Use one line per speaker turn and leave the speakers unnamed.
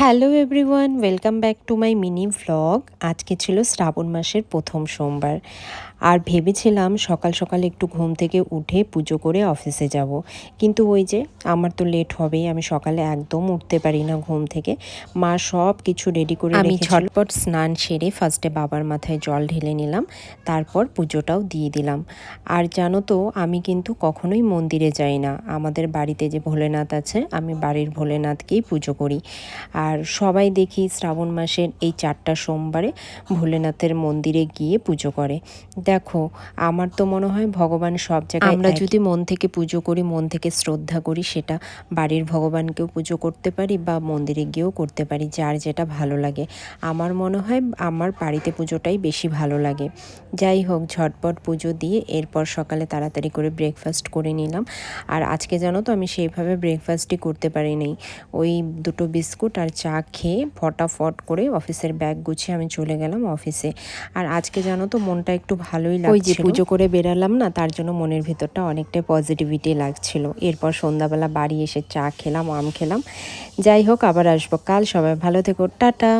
Hello everyone, welcome back to my mini vlog. আজকে ছিল শ্রাবণ মাসের প্রথম সোমবার, আর ভেবেছিলাম সকাল সকাল একটু ঘুম থেকে উঠে পুজো করে অফিসে যাব, কিন্তু ওই যে আমার তো লেট হবেই। আমি সকালে একদম উঠতে পারি না ঘুম থেকে। মা সব কিছু রেডি করে আমি ঝটপট স্নান সেরে ফার্স্টে বাবার মাথায় জল ঢেলে নিলাম, তারপর পুজোটাও দিয়ে দিলাম। আর জানো তো, আমি কিন্তু কখনোই মন্দিরে যাই না। আমাদের বাড়িতে যে ভোলেনাথ আছে, আমি বাড়ির ভোলেনাথকেই পুজো করি। আর সবাই দেখি শ্রাবণ মাসের এই 4টা সোমবারে ভোলেনাথের মন্দিরে গিয়ে পুজো করে। দেখো, আমার তো মনে হয় ভগবান সব জায়গায়, আমরা যদি মন থেকে পুজো করি, মন থেকে শ্রদ্ধা করি, সেটা বাড়ির ভগবানকেও পুজো করতে পারি বা মন্দিরে গিয়েও করতে পারি, যার যেটা ভালো লাগে। আমার মনে হয় আমার বাড়িতে পুজোটাই বেশি ভালো লাগে। যাই হোক, ঝটপট পুজো দিয়ে এরপর সকালে তাড়াতাড়ি করে ব্রেকফাস্ট করে নিলাম। আর আজকে জানো তো, আমি সেইভাবে ব্রেকফাস্টই করতে পারিনি। ওই 2টো বিস্কুট আর চা খেয়ে ফটাফট করে অফিসের ব্যাগ গুছিয়ে আমি চলে গেলাম অফিসে। আর আজকে জানো তো, মনটা একটু ভালোই লাগছিল। ওই যে পুজো করে বেরালাম না, তার জন্য মনের ভিতরটা অনেকটাই পজিটিভিটি লাগছিল। এরপর সন্ধ্যাবেলা বাড়ি এসে চা খেলাম, আম খেলাম। যাই হোক, আবার আসবো কাল। সবাই ভালো থেকো, টাটা।